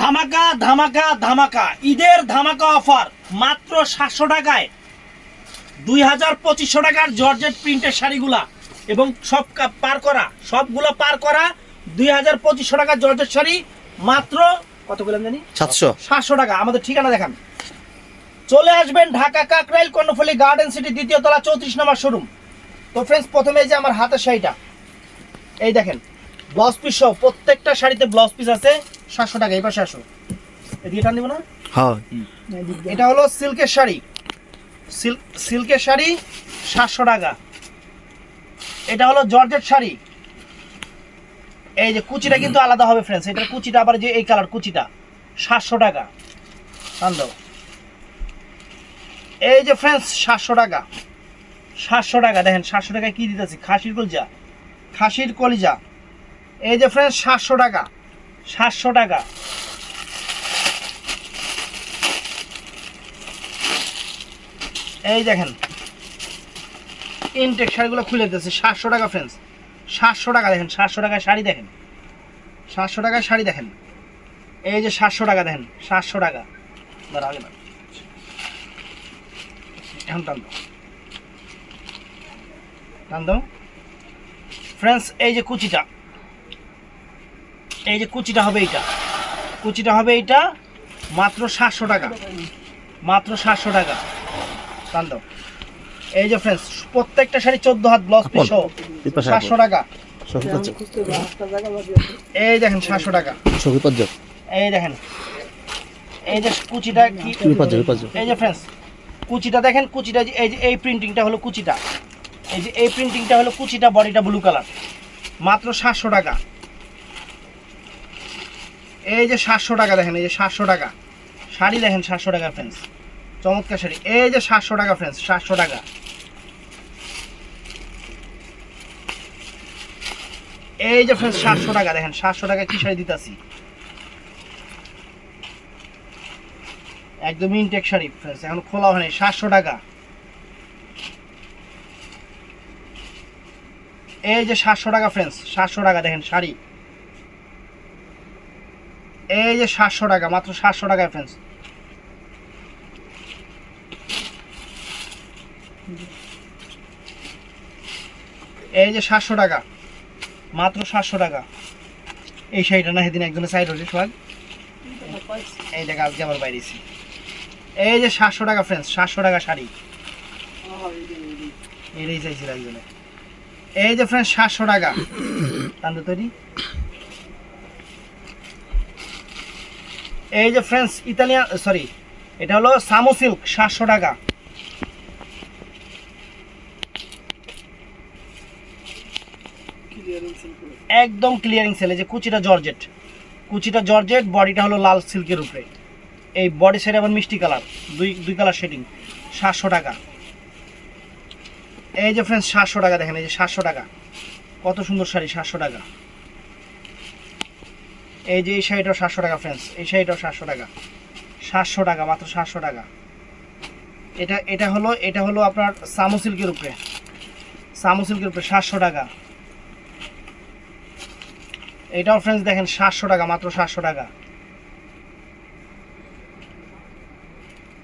ধামাকা ধামাকা ধামাকা ঈদের ধামাকা অফার মাত্র 700 টাকায় 2200 টাকার জর্জেট প্রিন্টের শাড়িগুলা এবং সব সবগুলো পার করা 2200 টাকার জর্জেট শাড়ি মাত্র কত বললাম জানি 700 টাকা। আমাদের ঠিকানা দেখান, চলে আসবেন ঢাকা কাকরাইল কর্ণফুলী গার্ডেন সিটি দ্বিতীয় তলা 34 নম্বর শোরুম। তো ফ্রেন্ডস, প্রথমে এই যে আমার হাতের শাড়িটা, এই দেখেন ব্লাউজ পিস সহ প্রত্যেকটা শাড়িতে ব্লাউজ পিস আছে। 700 টাকা। এই পাশে আসো, এদিকে টান দিব না। হ্যাঁ, এটা হলো সিল্কের শাড়ি, সিল্কের শাড়ি 700 টাকা। এটা হলো জর্জেট শাড়ি। এই যে কুচিটা কিন্তু আলাদা হবে ফ্রেন্ডস, এটার কুচিটা আবার যে এই কালার কুচিটা 700 টাকা। টান দাও। এই যে ফ্রেন্ডস 700 টাকা, 700 টাকা। দেখেন 700 টাকায় কি দিতেছি, খাসির কলিজা। এই যে ফ্রেন্ডস 700 টাকা, 700 টাকা। এই দেখেন ইনটেক শাড়িগুলো খুলে দিতেছে 700 টাকা ফ্রেন্ডস, 700 টাকা। দেখেন 700 টাকায় শাড়ি, দেখেন 700 টাকায় শাড়ি দেখেন। এই যে 700 টাকা, দেখেন 700 টাকা। দাঁড়া আগে না, এখন টান দাও, টান দাও ফ্রেন্ডস। এই যে কুচিটা, এই যে কুচিটা হবে এইটা, কুচিটা হবে এইটা মাত্র 700 টাকা, মাত্র 700 টাকা। টান দাও। এই যে ফ্রেন্ডস প্রত্যেকটা শাড়ি 14 হাত ব্লাউজ পিস সহ 700 টাকা। এই দেখেন 700 টাকা। এই দেখেন, এই যে কুচিটা কি, এই যে ফ্রেন্ডস কুচিটা দেখেন, কুচিটা এই যে এই প্রিন্টিংটা হলো কুচিটা, এই যে এই প্রিন্টিংটা হলো কুচিটা, বডিটা ব্লু কালার, মাত্র 700 টাকা। এই যে 700 টাকা। দেখেন এই যে 700 টাকা শাড়ি, দেখেন 700 টাকা ফ্রেন্ডস, চমৎকার শাড়ি। এই যে 700 টাকা ফ্রেন্ডস, 700 টাকা। এই যে ফ্রেন্ডস 700 টাকা। দেখেন 700 টাকা কি শাড়ি দিতেছি, একদম ইনটেক শাড়ি ফ্রেন্ডস, এখন খোলা হয়নি। 700 টাকা। এই যে 700 টাকা ফ্রেন্ডস, 700 টাকা। দেখেন শাড়ি, এই যে 700 টাকা, মাত্র 700 টাকা ফ্রেন্ডস। এই যে 700 টাকা, মাত্র 700 টাকা। এই শাড়িটা না সেদিন একজনের সাইড হচ্ছে সোহাগ, এই দেখা আজকে আবার বাইরেছি। এই যে 700 টাকা ফ্রেন্ডস, 700 টাকা শাড়ি, এটাই চাইছিল একজনে। এই যে ফ্রেন্ডস 700 টাকা। টান তৈরি। এই যে ফ্রেন্ডস ইতালিয়ান, সরি এটা হলো সামো সিল্ক, 700 টাকা। একদম ক্লিয়ারিং সেল। এই যে কুচিটা জর্জেট, কুচিটা জর্জেট, বডিটা হলো লাল সিল্কের উপরে। এই বডি সাইড আবার মিষ্টি কালার, দুই কালার শেডিং, 700 টাকা। এই যে ফ্রেন্ডস 700 টাকা। দেখেন এই যে 700 টাকা, কত সুন্দর শাড়ি, 700 টাকা। এই যে এই শাড়িটাও 700 টাকা ফ্রেন্ডস, এই শাড়িটাও 700 টাকা, 700 টাকা, মাত্র 700 টাকা। এটা হলো আপনার সামো সিল্কের উপরে, সামো সিল্কের উপরে 700 টাকা। এটাও ফ্রেন্ডস দেখেন 700 টাকা, মাত্র 700 টাকা।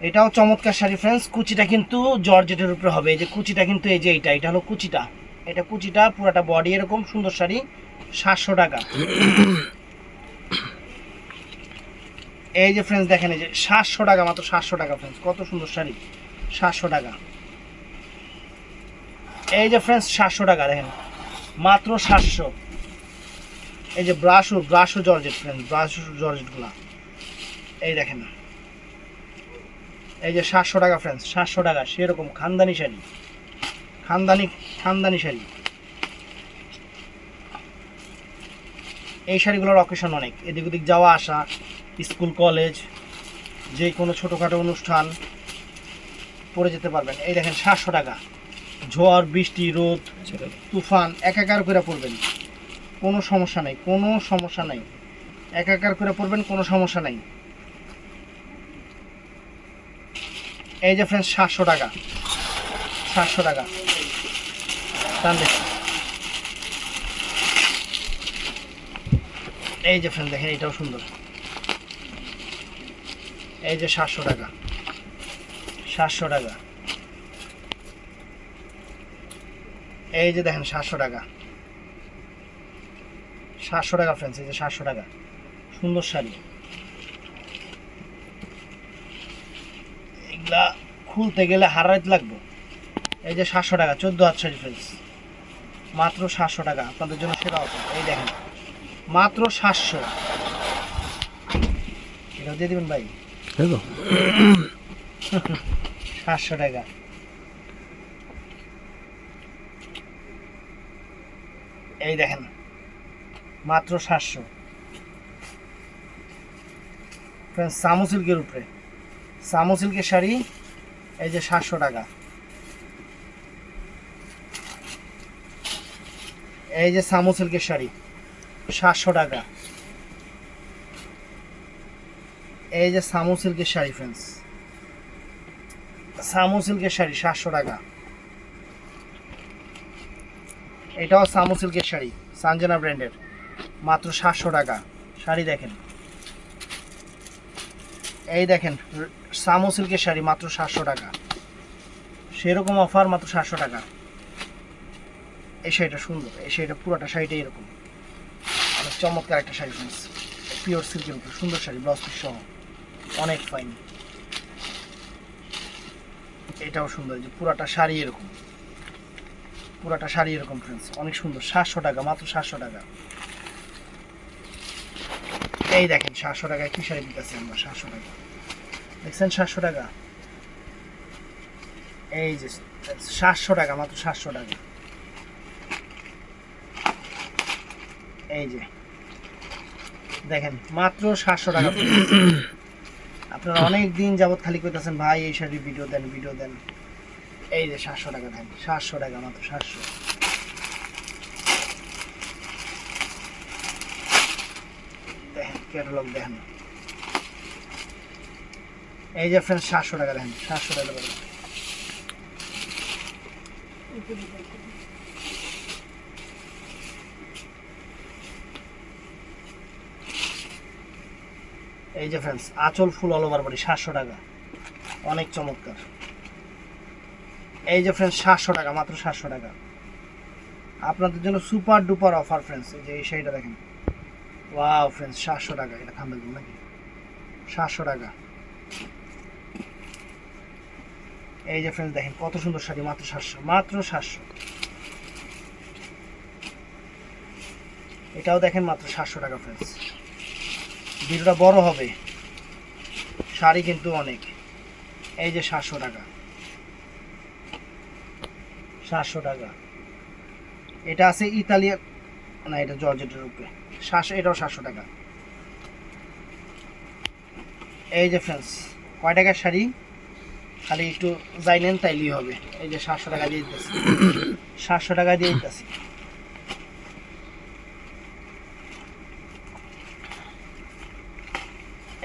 এটাও চমৎকার শাড়ি ফ্রেন্ডস, কুচিটা কিন্তু জর্জেটের উপরে হবে। এই যে কুচিটা কিন্তু, এই যে এটা হলো কুচিটা, এটা কুচিটা পুরোটা বডি এরকম সুন্দর শাড়ি, 700 টাকা। এই যে ফ্রেন্ডস দেখেন এই যে 700 টাকা, মাত্র 700 টাকা ফ্রেন্ডস, কত সুন্দর শাড়ি, 700 টাকা। এই যে ফ্রেন্ডস 700 টাকা। দেখেন মাত্র 700। এই যে ব্রাশো জর্জেট ফ্রেন্ডস, ব্রাশো জর্জেটগুলো এই দেখেন। এই যে 700 টাকা ফ্রেন্ডস, 700 টাকা। সেরকম খানদানি শাড়ি, খানদানি শাড়ি। এই শাড়িগুলোর অকেশন অনেক, এদিক ওদিক যাওয়া আসা, স্কুল কলেজ, যে কোনো ছোটোখাটো অনুষ্ঠান পরে যেতে পারবেন। এই দেখেন 700 টাকা। ঝড় বৃষ্টি রোদ তুফান একাকার করে পড়বেন, কোনো সমস্যা নেই, কোনো সমস্যা নেই, একাকার করে পড়বেন, কোনো সমস্যা নেই। এই যে ফ্রেন্ডস 700 টাকা, 700 টাকা। টান দেখি। এই যে ফ্রেন্ড দেখেন এটাও সুন্দর, এই যে 700 টাকা, 700 টাকা। এই যে দেখেন 700 টাকা, 700 টাকা ফ্রেন্ডস, এই যে 700 টাকা, সুন্দর শাড়ি। এগুলা খুলতে গেলে হারাইতে লাগবে। এই যে 700 টাকা, 14 হাত শাড়ি ফ্রেন্ডস, মাত্র 700 টাকা, আপনাদের জন্য সেরা অফার। এই দেখেন মাত্র 700, এটা দিয়ে দিবেন ভাই। 700 টাকা। এই দেখেন মাত্র 700 ফ্রেন্ডস, সামু সিল্কের উপরে, সামু সিল্কের শাড়ি। এই যে 700 টাকা। এই যে সামু সিল্কের শাড়ি 700 টাকা। এই যে সামু সিল্কের শাড়ি ফ্রেন্ডস, সামু সিল্কের শাড়ি 700 টাকা। এটাও সামু সিল্কের শাড়ি, সানজানা ব্র্যান্ডের, মাত্র 700 টাকা। শাড়ি দেখেন, এই দেখেন সামু সিল্কের শাড়ি মাত্র 700 টাকা, সেরকম অফার, মাত্র 700 টাকা। এই শাড়িটা সুন্দর, এই শাড়িটা পুরোটা শাড়িটা এরকম অনেক চমৎকার একটা শাড়ি ফ্রেন্ডস, পিওর সিল্কের উপরে সুন্দর শাড়ি, ব্লাউজ পিস সহ, অনেক ফাইন। এটাও সুন্দর, যে পুরাটা শাড়ি এরকম, পুরাটা শাড়ি এরকম ফ্রেন্ডস, অনেক সুন্দর। 700 টাকা, মাত্র 700 টাকা। এই দেখেন 700 টাকায় কি শাড়ি দিতেছি আমরা, 700 টাকা দেখছেন, 700 টাকা। এই যে 700 টাকা, মাত্র 700 টাকা। এই যে দেখেন মাত্র 700 টাকা। আপনারা অনেক দিন যাবত খালি কইতাছেন ভাই এই শাড়ির ভিডিও দেন, ভিডিও দেন। এই যে 700 টাকা দেন, 700 টাকা, মাত্র 700। দেখেন ক্যাটালগ দেখেন। এই যে ফ্রেন্ডস 700 টাকা দেখেন, 700 টাকা দেবেন। এই যে ফ্রেন্ডস আঁচল ফুল অল ওভার বডি 700 টাকা, অনেক চমৎকার। এই যে ফ্রেন্ডস 700 টাকা, মাত্র 700 টাকা। আপনাদের জন্য সুপার ডুপার অফার ফ্রেন্ডস। এই যে এই শাড়িটা দেখেন, ওয়াও ফ্রেন্ডস 700 টাকা। এটা খান দেখুন নাকি, 700 টাকা। এই যে ফ্রেন্ডস দেখেন কত সুন্দর শাড়ি, মাত্র 700, মাত্র 700। এটাও দেখেন মাত্র 700 টাকা ফ্রেন্ডস। ভিডিওটা বড় হবে, শাড়ি কিন্তু অনেক। এই যে 700 টাকা, 700 টাকা। এটা আছে ইতালিয়ান, না এটা জর্জেটের উপরে 700, এটাও 700 টাকা। এই যে ফ্রেন্ডস কয় টাকার শাড়ি, খালি একটু যাই নেন তাইলেই হবে। এই যে 700 টাকা দিয়ে দিতেছি, 700 টাকা দিয়ে দিতেছি।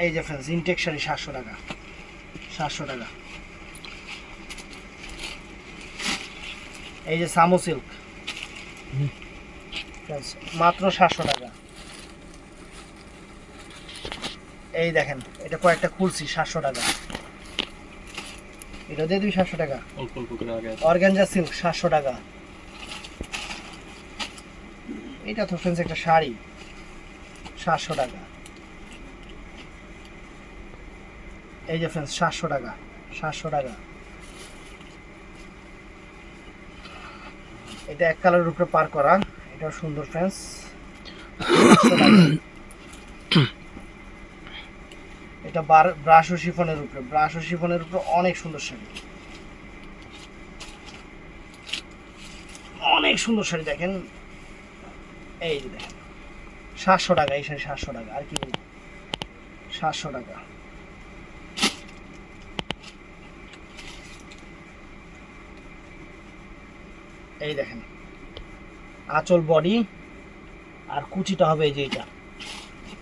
এই যে ফ্রেন্ডস ইনটেক শাড়ি 700 টাকা, 700 টাকা। এই যে সামু সিল্ক মাত্র 700 টাকা। এই দেখেন এটা কয়েকটা খুলছি, 700 টাকা। এটা দিয়ে দিবি 700 টাকা। অর্গানজা সিল্ক 700 টাকা। এটা তো ফ্রেন্ডস একটা শাড়ি, 700 টাকা। এই যে ফ্রেন্ডস 700 টাকা, 700 টাকা। এটা এক কালারের উপরে পার করা, এটাও সুন্দর ফ্রেন্ডস। এটা ব্রাশ ও শিফনের উপরে, ব্রাশ ও শিফনের উপরে অনেক সুন্দর শাড়ি, অনেক সুন্দর শাড়ি দেখেন। এই যে দেখেন 700 টাকা, এই শাড়ি 700 টাকা। আর কি বলবো, 700 টাকা। এই দেখেন আঁচল বডি আর কুচিটা হবে, এই যে এটা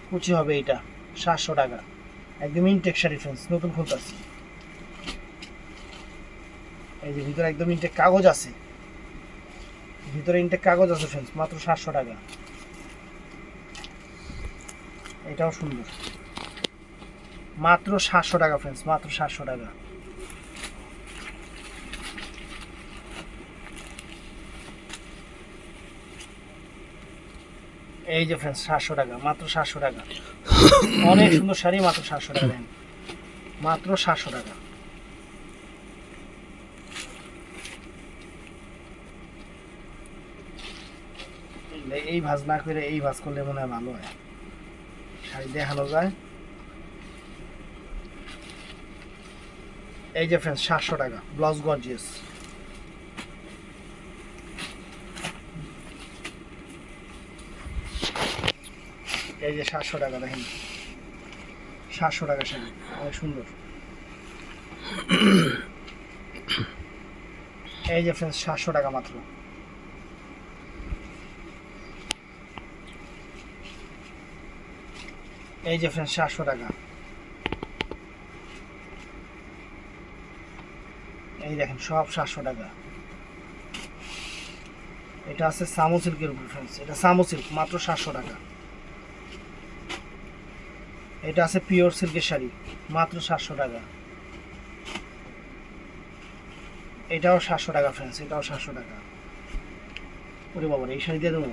কুচি হবে, এটা 700 টাকা। একদম ইনটেক শাড়ি ফ্রেন্ডস, নতুন খুলতেছি। এই যে ভিতরে একদম ইনটেক কাগজ আছে, ভিতরে ইনটেক কাগজ আছে ফ্রেন্ডস, মাত্র 700 টাকা। এটাও সুন্দর। মাত্র 700 টাকা ফ্রেন্ডস, মাত্র 700 টাকা। এই যে ফ্রেন্ডস 700 টাকা, মাত্র 700 টাকা। অনেক সুন্দর শাড়ি, মাত্র 700 টাকা দেন, মাত্র 700 টাকা। এই ভাঁজ না করে এই ভাঁজ করলে মনে হয় ভালো হয়, শাড়ি দেখানো যায়। এই যে ফ্রেন্ডস 700 টাকা, ব্লাউজ গর্জিয়াস। এই যে 700 টাকা দেখেন, 700 টাকা শাড়ি, অনেক সুন্দর। এই যে ফ্রেন্ডস 700 টাকা মাত্র। এই যে ফ্রেন্ডস 700 টাকা। এই দেখেন সব 700 টাকা। এটা আছে সামো সিল্কের উপর ফ্রেন্ডস, এটা সামো সিল্ক, মাত্র 700 টাকা। এটা আছে পিওর সিল্কের শাড়ি, মাত্র 700 টাকা। এটাও 700 টাকা ফ্রেন্ডস, এটাও 700 টাকা। ওরে বাবা, এই শাড়ি দিয়ে দেবো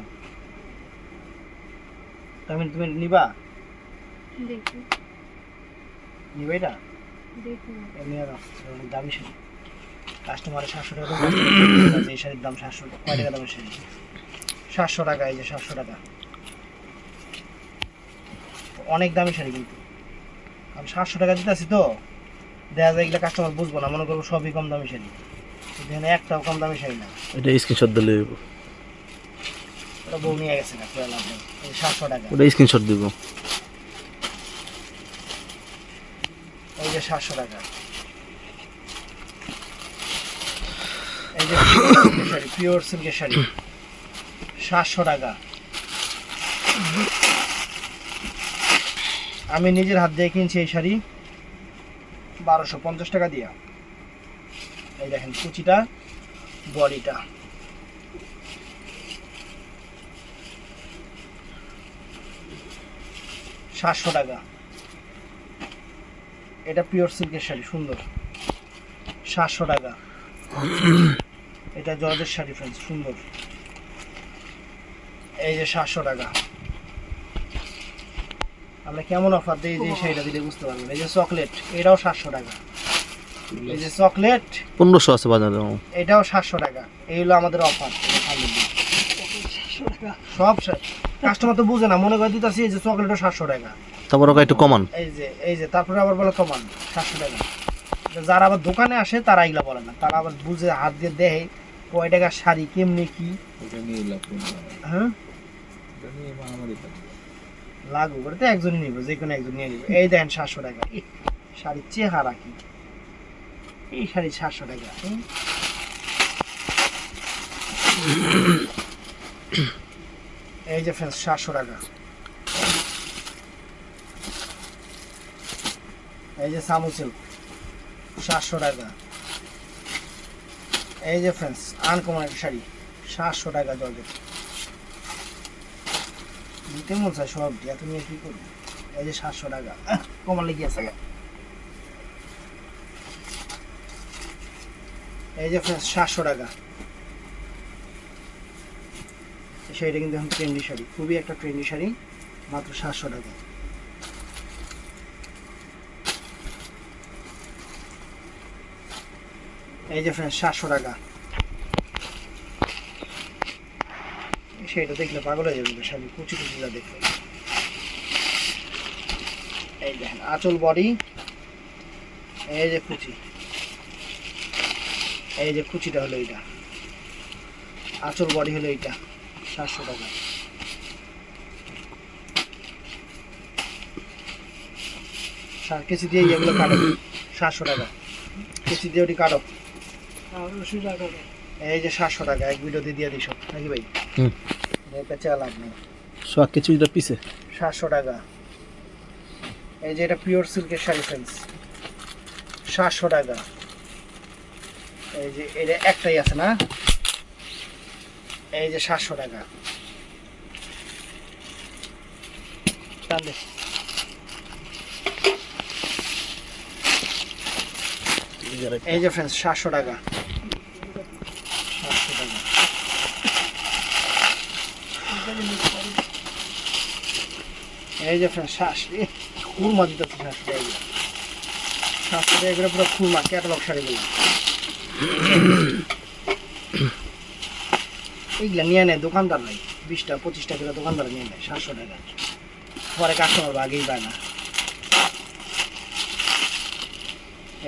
তুমি, তুমি নিবা? নিবে এটা এমনি দামি শাড়ি, কাস্টমারের 700 টাকা। এই শাড়ির দাম 700 টাকা। কয় টাকা দামের শাড়ি? 700 টাকা। এই যে 700 টাকা, অনেক দামি শাড়ি কিন্তু আমি 700 টাকা দিতেছি। তো দেখা যায় এগুলো কাস্টমার বুঝবো না, মনে করবো সবই কম দামি শাড়ি, এখানে একটাও কম দামি শাড়ি না। এটা স্ক্রিনশট দিলে ওটা বউ নিয়ে গেছে না, 700 টাকা। ওটা স্ক্রিনশট দিব। এই যে 700 টাকা। এই যে শাড়ি, পিওর সিল্কের শাড়ি, 700 টাকা। আমি নিজের হাত দিয়ে কিনছি এই শাড়ি 1250 টাকা দিয়া। এই দেখেন কুচিটা, বডিটা। $700 টাকা। এটা পিওর সিল্কের শাড়ি, সুন্দর, 700 টাকা। এটা জর্জের শাড়ি ফ্রেন্ডস, সুন্দর। এই যে 700 টাকা। আমরা কেমন অফার দিই যে শাড়িটা দিলে বুঝতে পারবেন। এই যে চকলেট, এটাও 700 টাকা। এই যে চকলেট 1500 আছে বাজারে, এটাও 700 টাকা। এই হলো আমাদের অফার। সব কাস্টমার তো বুঝে না, মনে করে দিতেছি এই যে চকলেটও 700 টাকা। তারপর ওকে একটু কমান। এই যে তারপরে আবার বলে কমান 700 টাকা। যারা আবার দোকানে আসে তারা এগুলা বলে না, তারা আবার বুঝে হাত দিয়ে দেখে কয় টাকার শাড়ি কেমনি কি। হ্যাঁ লাগু করে তো একজনই নিব, যে কোনো একজন নিয়ে নিব। এই দেন 700 টাকা। শাড়ির চেহারা কি, এই শাড়ি 700 টাকা। এই যে ফ্রেন্ডস 700 টাকা। এই যে সামো সিল্ক 700 টাকা। এই যে ফ্রেন্ডস আনকমন একটা শাড়ি 700 টাকা জর্জেট। দিতে মন চায় সব, এত নিয়ে কি করবো। এই যে 700 টাকা, কমান লেগে আছে। এই যে ফ্রেন্ডস 700 টাকা। শাড়িটা কিন্তু এখন ট্রেন্ডি শাড়ি, খুবই একটা ট্রেন্ডি শাড়ি, মাত্র 700 টাকা। এই যে ফ্রেন্ডস 700 টাকা। শাড়িটা দেখলে পাগল হয়ে যাবে, শাড়ি কুচি কুচিটা দেখলে। এই দেখেন আঁচল, বডি, এই যে কুচি, এই যে কুচিটা হলো এইটা, আঁচল বডি হলো এইটা, 700 টাকা। কেসি দিয়ে এগুলো কাটো, 700 টাকা। কেসি দিয়ে ওটি কাটো। এই যে 700 টাকা, এক ভিডিওতে দিয়ে দিই সব নাকি ভাই? লাভ নেই, সব কিছু পিছে 700 টাকা। এই যে এটা পিওর সিল্কের শাড়ি ফ্রেন্ডস, 700 টাকা। এই যে এটা একটাই আছে না, এই যে 700 টাকা। এই যে ফ্রেন্ডস 700 টাকা 700 টাকা। এই যে ফ্রেন্ডস খুরমা দিতেছে 700 টাকা 700 টাকা করে পুরো খুরমা ক্যাটালগ শাড়িগুলো। এইগুলা নিয়ে নেয় দোকানদার নাই, 20টা 25টা করে দোকানদার নিয়ে নেয় 700 টাকা, পরে কাস্টমার আগেই পায় না।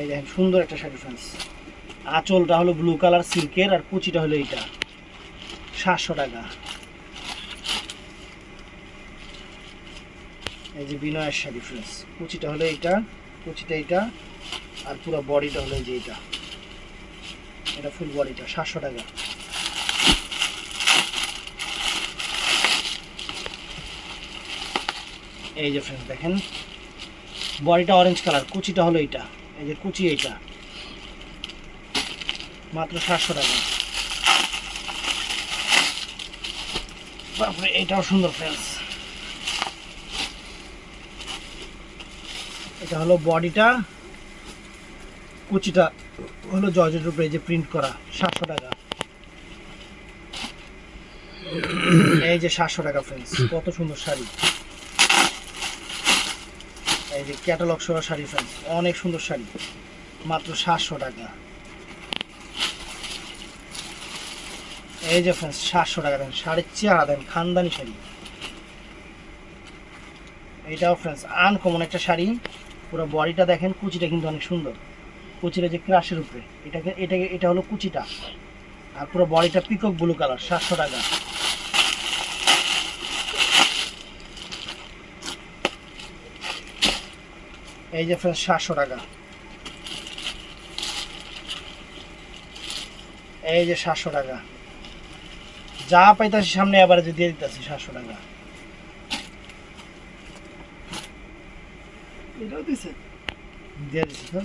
এই দেখেন সুন্দর একটা শাড়ি ফ্রেন্ডস, আঁচলটা হলো ব্লু কালার সিল্কের আর কুচিটা হলো এইটা 700 টাকা। এই যে বিনয়ের শাড়ি ফ্রেন্ডস, কুচিটা হলো এইটা, কুচিটা এইটা আর পুরো বডিটা হলো এই যে এইটা, এটা ফুল বডিটা 700 টাকা। এই যে ফ্রেন্ডস দেখেন বডিটা অরেঞ্জ কালার, কুচিটা হলো এইটা, এই যে কুচি এইটা মাত্র 700 টাকা। তারপরে এটাও সুন্দর ফ্রেন্ডস, এটা হলো বডিটা, কুচিটা হলো জর্জেটের উপরে যে প্রিন্ট করা 700 টাকা। এই যে 700 টাকা ফ্রেন্ডস, কত সুন্দর শাড়ি। এই যে ক্যাটালগ সহ শাড়ি ফ্রেন্ডস, অনেক সুন্দর শাড়ি মাত্র 700 টাকা। এই যে ফ্রেন্ডস 700 টাকা দেন, শাড়ির চেহারা দেন খানদানি শাড়ি। এইটাও ফ্রেন্ডস আনকমন একটা শাড়ি, পুরো বডিটা দেখেন, কুচিটা কিন্তু অনেক সুন্দর, কুচিটা যে ক্রাশের উপরে, এটা হলো কুচিটা আর পুরো বডিটা পিকক ব্লু কালার 700 টাকা। এই যে ফ্রেন্ডস 700 টাকা। এই যে 700 টাকা, যা পাইতাছি সামনে আবার যে দিয়ে দিতেছি 700 টাকা। এটাও দিছে, দিয়ে দিছি তো,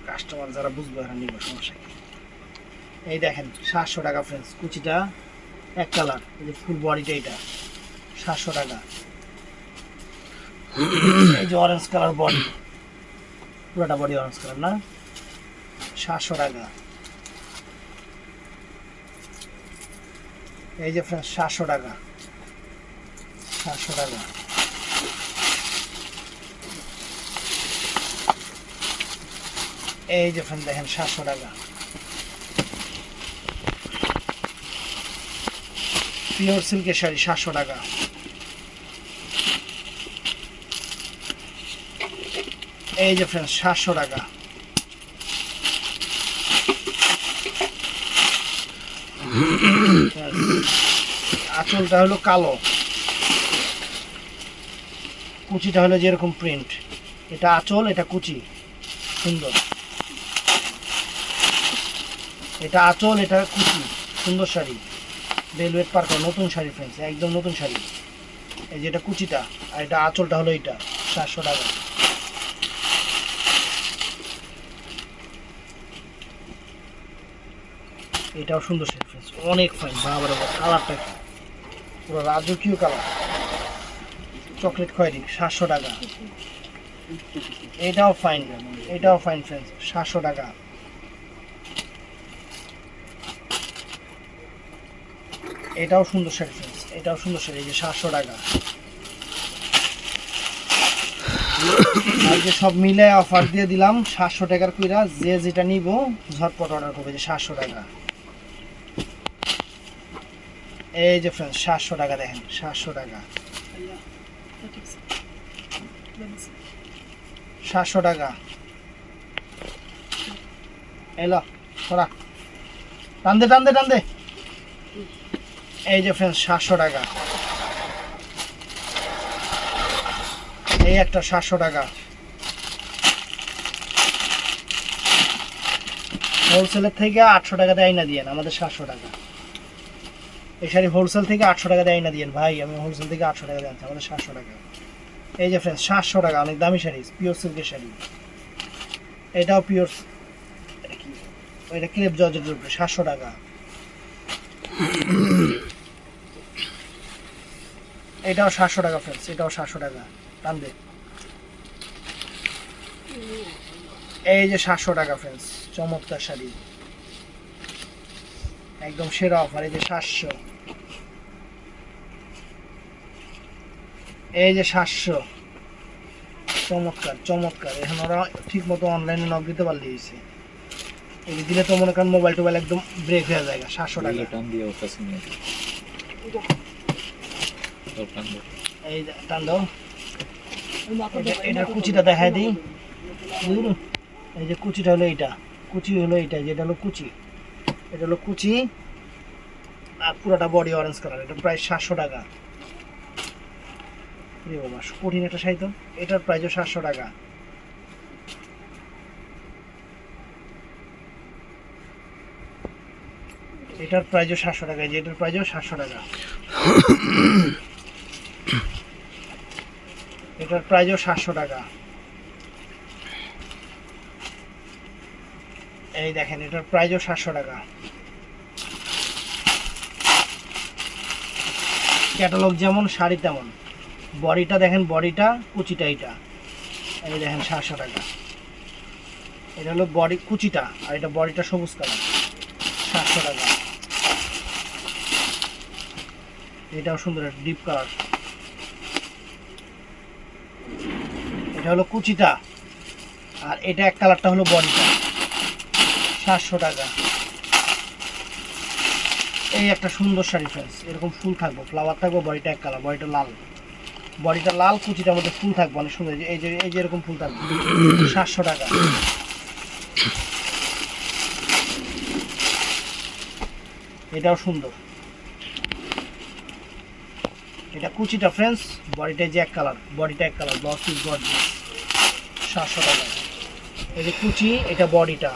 কাস্টমার যারা বুঝবে এরা নিব, সমস্যা কি। এই দেখেন 700 টাকা ফ্রেন্ডস, কুচিটা এক কালার, এই যে ফুল বডিটা এটা 700 টাকা। এই যে অরেঞ্জ কালার বডি, পুরোটা বডি অরেঞ্জ কালার না, 700 টাকা। এই যে ফ্রেন্ডস 700 টাকা 700 টাকা। এই যে ফ্রেন্ড দেখেন 700 টাকা, পিওর সিল্কের শাড়ি 700 টাকা। এই যে ফ্রেন্ডস 700 টাকা। আঁচলটা হলো কালো, কুচিটা হলো যেরকম প্রিন্ট, এটা আঁচল এটা কুচি সুন্দর, এটা আঁচল এটা কুচি, সুন্দর শাড়ি, ভেলভেট পার্ক নতুন শাড়ি ফ্রেন্ডস, একদম নতুন শাড়ি। এই যে এটা কুচিটা আর এটা আঁচলটা হলো এইটা 700 টাকা। এটাও সুন্দর শাড়ি ফ্রেন্ডস, অনেক ফাইন, বাবার কালারটা পুরো রাজকীয় কালার, চকলেট খয়েরি 700 টাকা। এটাও ফাইন, এটাও ফাইন ফ্রেন্ডস 700 টাকা। এটাও সুন্দর শাড়ি ফ্রেন্ডস, এটাও সুন্দর শাড়ি, এই যে 700 টাকা। আর যে সব মিলে অফার দিয়ে দিলাম 700 টাকার কইরা, যে যেটা নিব ঝটপট অর্ডার করবে, যে 700 টাকা। এই যে ফ্রেন্ডস 700 টাকা দেখেন, 700 টাকা 700 টাকা। এলো সরা, টান দে টান দে টান দে। এই যে ফ্রেন্ডস 700 টাকা, এই একটা 700 টাকা। হোলসেলের থেকে 800 টাকা দেয় না দিয়েন, আমাদের 700 টাকা। এই শাড়ি হোলসেল থেকে 800 টাকা দেয় না দিয়েন ভাই, আমি হোলসেল থেকে 800 টাকা দিয়েছি, আমাদের 700 টাকা। এই যে ফ্রেন্ডস 700 টাকা, অনেক দামি শাড়ি, পিওর সিল্কের শাড়ি। এটাও পিওর, এটা ক্রেপ জর্জেটের উপরে 700 টাকা। এটাও 700 টাকা ফ্রেন্ডস, এটাও 700 টাকা। টান দে। এই যে 700 টাকা ফ্রেন্ডস, চমৎকার শাড়ি, একদম সেরা অফার। এই যে 700, এই যে 700, চমৎকার চমৎকার। এখন ওরা ঠিক মতো অনলাইনে নক দিতে পারলে হয়েছে। এই যে দিলে তো মনে করেন মোবাইল টোবাইল একদম ব্রেক হয়ে যায়। 700 টাকা। এই যে টান দাও, এটার কুচিটা দেখাই দিই। এই যে কুচিটা হলো এইটা, কুচি হলো এইটা, যেটা হলো কুচি, এটা হলো কুচি, আর পুরোটা বডি অরেঞ্জ কালার। এটা প্রায় 700 টাকা। রে বাবা, কঠিন একটা শাড়ি তো। এটার প্রাইসও 700 টাকা। এটার প্রাইসও 700 টাকা। এই যে এটার প্রাইসও 700 টাকা। এটার প্রাইসও 700 টাকা। এই দেখেন, এটার প্রাইসও 700 টাকা। ক্যাটালগ যেমন শাড়ি তেমন। বডিটা দেখেন, বডিটা কুচিটা, এটা এই দেখেন 700 টাকা। এটা হলো বডি কুচিটা, আর এটা বডিটা সবুজ কালার, 700 টাকা। এটাও সুন্দর, ডিপ কালার। এটা হলো কুচিটা, আর এটা এক কালারটা হলো বডিটা, 700 টাকা। এই একটা সুন্দর শাড়ি ফ্রেন্ডস, এরকম ফুল থাকবো, ফ্লাওয়ার থাকবো, বডিটা এক কালার, বডিটা লাল, বডিটা লাল, কুচিটার মধ্যে ফুল থাকবে, অনেক সুন্দর। এই যে এই যে এরকম ফুল থাকবে, 700 টাকা। এটাও সুন্দর, এটা কুচিটা ফ্রেন্ডস, বডিটা যে এক কালার, বডিটা এক কালার, ব্লাউজ পিস বডি, 700 টাকা। এই যে কুচি, এটা বডিটা,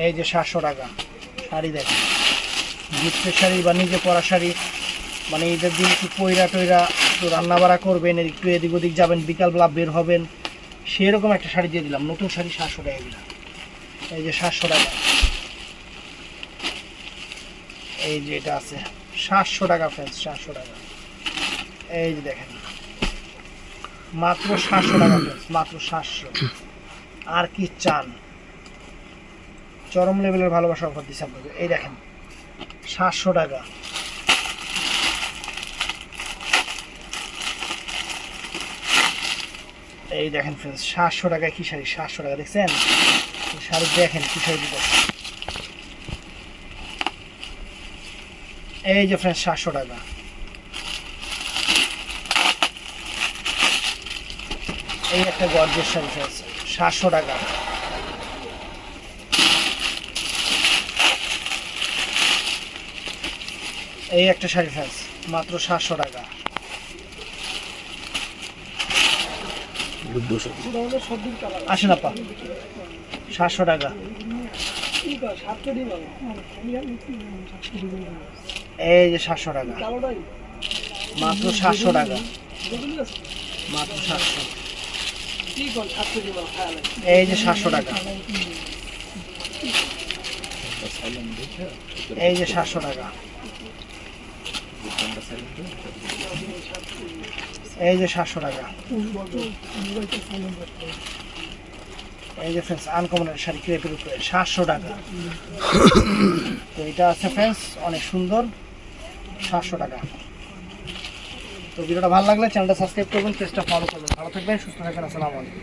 এই যে 700 টাকা। শাড়ি দেখেন, গিফটের শাড়ি বা নিজে পরা শাড়ি, মানে ঈদের দিন একটু পয়রা টয়রা একটু রান্নাবাড়া করবেন, একটু এদিক ওদিক যাবেন, বিকালবেলা বের হবেন, সেরকম একটা শাড়ি দিয়ে দিলাম। নতুন শাড়ি 700 টাকা দিলাম। এই যে 700 টাকা। এই যে এটা আছে 700 টাকা ফ্রেন্ডস, 700 টাকা। এই যে দেখেন, মাত্র 700 টাকা ফ্রেন্ডস, মাত্র 700। আর কি চান, চরম লেভেলের ভালোবাসা অফার দিচ্ছে আপনাদের। এই দেখেন 700 টাকা। এই দেখেন ফ্রেন্ডস, 700 টাকায় কি শাড়ি, 700 টাকা। দেখছেন শাড়ি, দেখেন কি শাড়ি দিতে। এই যে ফ্রেন্ডস 700 টাকা। এই একটা গর্জিয়াস শাড়ি ফ্রেন্ডস, 700 টাকা। এই একটা শাড়ি ফ্রেন্ডস, মাত্র 700 টাকা। আসেন আপা, 700 টাকা। এই যে 700 টাকা, মাত্র 700 টাকা, মাত্র 700। এই যে 700 টাকা। এই যে 700 টাকা। এই যে 700 টাকা। এই যে ফ্রেন্ডস, আনকমনের শাড়ি ক্রেপের উপরে 700 টাকা। তো এটা আছে ফ্রেন্ডস, অনেক সুন্দর, 700 টাকা। তো ভিডিওটা ভালো লাগলে চ্যানেলটা সাবস্ক্রাইব করবেন, পেজটা ফলো করবেন। ভালো থাকবেন, সুস্থ থাকবেন। আসসালামু আলাইকুম।